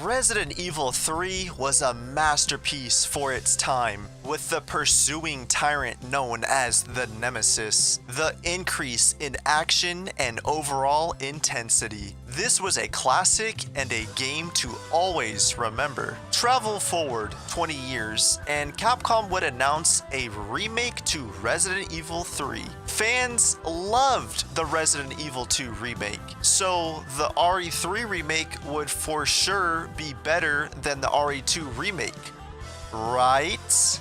Resident Evil 3 was a masterpiece for its time, with the pursuing tyrant known as the Nemesis, the increase in action and overall intensity. This was a classic and a game to always remember. Travel forward 20 years, and Capcom would announce a remake to Resident Evil 3. Fans loved the Resident Evil 2 remake, so the RE3 remake would for sure be better than the RE2 remake, right?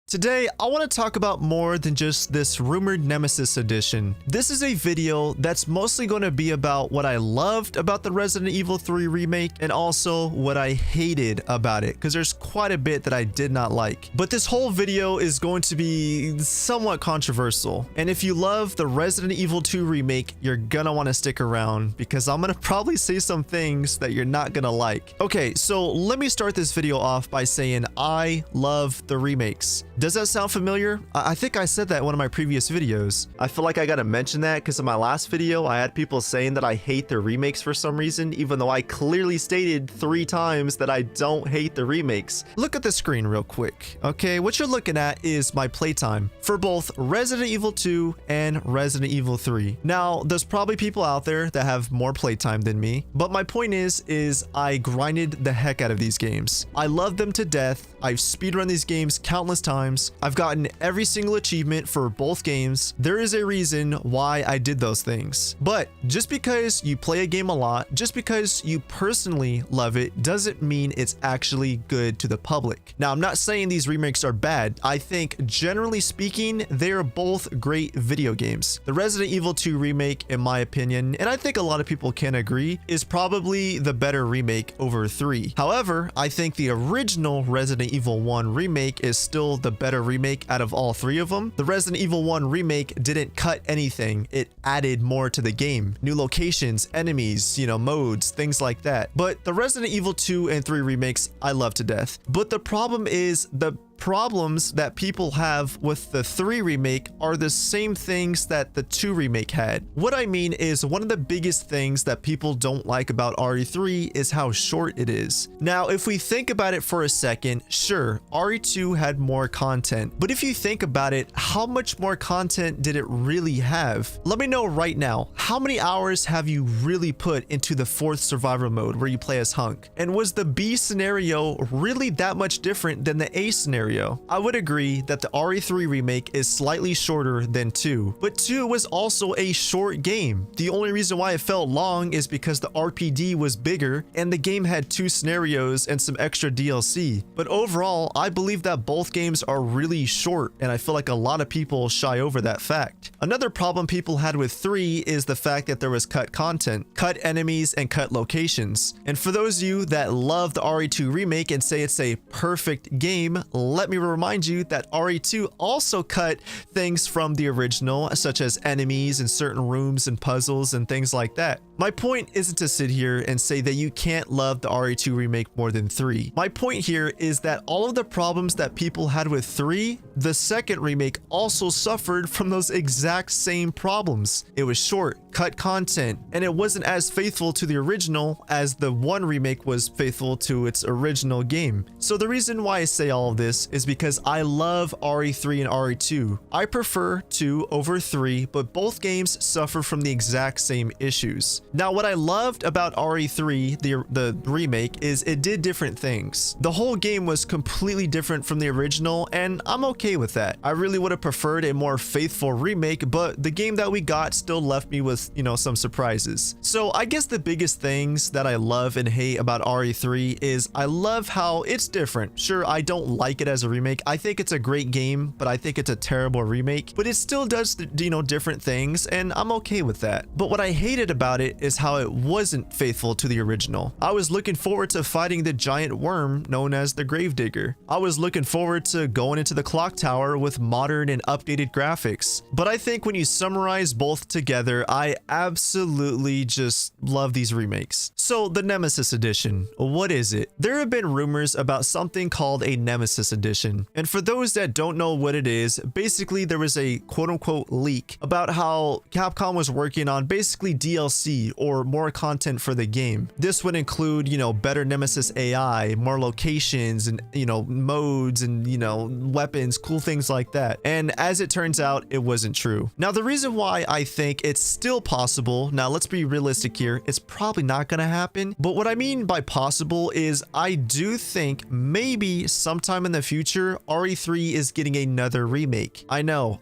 Today, I want to talk about more than just this rumored Nemesis edition. This is a video that's mostly going to be about what I loved about the Resident Evil 3 remake and also what I hated about it, because there's quite a bit that I did not like. But this whole video is going to be somewhat controversial. And if you love the Resident Evil 2 remake, you're gonna want to stick around because I'm gonna probably say some things that you're not gonna like. Okay, so let me start this video off by saying I love the remakes. Does that sound familiar? I think I said that in one of my previous videos. I feel like I gotta mention that because in my last video, I had people saying that I hate the remakes for some reason, even though I clearly stated 3 times that I don't hate the remakes. Look at the screen real quick. Okay, what you're looking at is my playtime for both Resident Evil 2 and Resident Evil 3. Now, there's probably people out there that have more playtime than me, but my point is I grinded the heck out of these games. I love them to death. I've speedrun these games countless times. I've gotten every single achievement for both games. There is a reason why I did those things. But just because you play a game a lot, just because you personally love it, doesn't mean it's actually good to the public. Now, I'm not saying these remakes are bad. I think generally speaking, they are both great video games. The Resident Evil 2 remake, in my opinion, and I think a lot of people can agree, is probably the better remake over 3. However, I think the original Resident Evil 1 remake is still the better remake out of all 3 of them. The Resident Evil 1 remake didn't cut anything. It added more to the game. New locations, enemies, modes, things like that. But the Resident Evil 2 and 3 remakes, I love to death. But the problem is the problems that people have with the 3 remake are the same things that the 2 remake had. What I mean is one of the biggest things that people don't like about RE3 is how short it is. Now, if we think about it for a second, sure, RE2 had more content, but if you think about it, how much more content did it really have? Let me know right now, how many hours have you really put into the 4th survival mode where you play as Hunk? And was the B scenario really that much different than the A scenario? I would agree that the RE3 remake is slightly shorter than 2, but 2 was also a short game. The only reason why it felt long is because the RPD was bigger and the game had 2 scenarios and some extra DLC. But overall, I believe that both games are really short, and I feel like a lot of people shy over that fact. Another problem people had with 3 is the fact that there was cut content, cut enemies, and cut locations. And for those of you that love the RE2 remake and say it's a perfect game, let me remind you that RE2 also cut things from the original, such as enemies and certain rooms and puzzles and things like that. My point isn't to sit here and say that you can't love the RE2 remake more than 3. My point here is that all of the problems that people had with 3, the second remake also suffered from those exact same problems. It was short, cut content, and it wasn't as faithful to the original as the 1 remake was faithful to its original game. So the reason why I say all of this is because I love RE3 and RE2. I prefer 2 over 3, but both games suffer from the exact same issues. Now, what I loved about RE3, the remake, is it did different things. The whole game was completely different from the original, and I'm okay with that. I really would have preferred a more faithful remake, but the game that we got still left me with, some surprises. So I guess the biggest things that I love and hate about RE3 is I love how it's different. Sure, I don't like it as a remake. I think it's a great game, but I think it's a terrible remake, but it still does, different things, and I'm okay with that. But what I hated about it is how it wasn't faithful to the original. I was looking forward to fighting the giant worm known as the Gravedigger. I was looking forward to going into the clock tower with modern and updated graphics. But I think when you summarize both together, I absolutely just love these remakes. So the Nemesis Edition, what is it? There have been rumors about something called a Nemesis Edition. And for those that don't know what it is, basically there was a quote-unquote leak about how Capcom was working on basically DLC or more content for the game. This would include, better Nemesis AI, more locations and, modes and, weapons, cool things like that. And as it turns out, it wasn't true. Now, the reason why I think it's still possible, now let's be realistic here, it's probably not going to happen. But what I mean by possible is I do think maybe sometime in the future, RE3 is getting another remake. I know,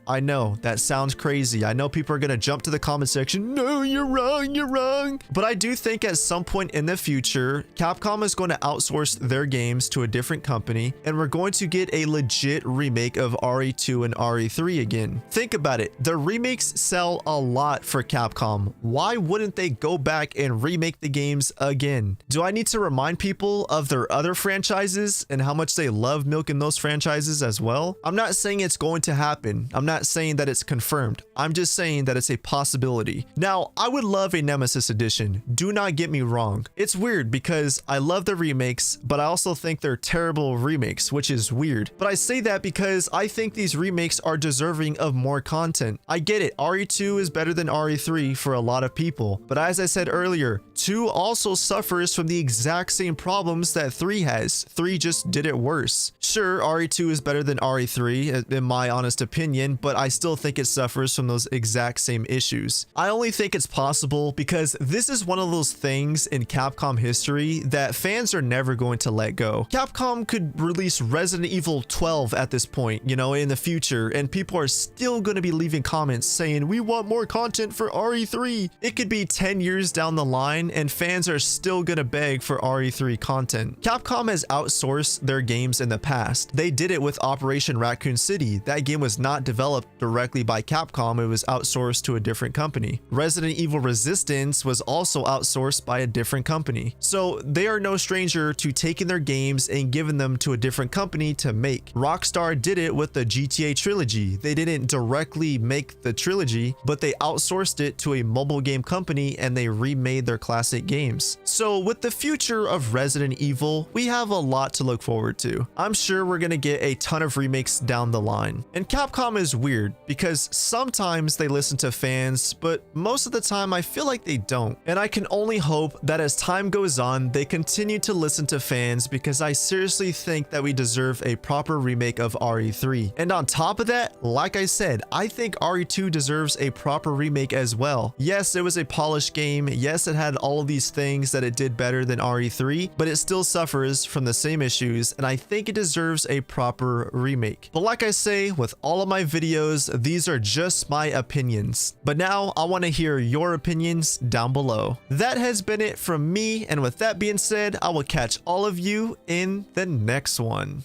that sounds crazy. I know people are going to jump to the comment section, no, you're wrong. But I do think at some point in the future, Capcom is going to outsource their games to a different company, and we're going to get a legit remake of RE2 and RE3 again. Think about it. The remakes sell a lot for Capcom. Why wouldn't they go back and remake the games again? Do I need to remind people of their other franchises and how much they love milking those franchises as well? I'm not saying it's going to happen. I'm not saying that it's confirmed. I'm just saying that it's a possibility. Now, I would love a Nemesis Edition. Do not get me wrong. It's weird because I love the remakes, but I also think they're terrible remakes, which is weird. But I say that because I think these remakes are deserving of more content. I get it. RE2 is better than RE3 for a lot of people. But as I said earlier, 2 also suffers from the exact same problems that 3 has. 3 just did it worse. Sure, RE2 is better than RE3 in my honest opinion, but I still think it suffers from those exact same issues. I only think it's possible because this is one of those things in Capcom history that fans are never going to let go. Capcom could release Resident Evil 12 at this point, in the future, and people are still going to be leaving comments saying, we want more content for RE3. It could be 10 years down the line and fans are still going to beg for RE3 content. Capcom has outsourced their games in the past. They did it with Operation Raccoon City. That game was not developed directly by Capcom. It was outsourced to a different company. Resident Evil Resistance was also outsourced by a different company. So they are no stranger to taking their games and giving them to a different company to make. Rockstar did it with the GTA trilogy. They didn't directly make the trilogy, but they outsourced it to a mobile game company and they remade their classic games. So with the future of Resident Evil, we have a lot to look forward to. I'm sure we're going to get a ton of remakes down the line. And Capcom is weird because sometimes they listen to fans, but most of the time I feel like they don't. And I can only hope that as time goes on, they continue to listen to fans because I seriously think that we deserve a proper remake of RE3. And on top of that, like I said, I think RE2 deserves a proper remake as well. Yes, it was a polished game. Yes, it had all of these things that it did better than RE3, but it still suffers from the same issues, and I think it deserves a proper remake. But like I say, with all of my videos, these are just my opinions. But now I want to hear your opinions down below. That has been it from me, and with that being said, I will catch all of you in the next one.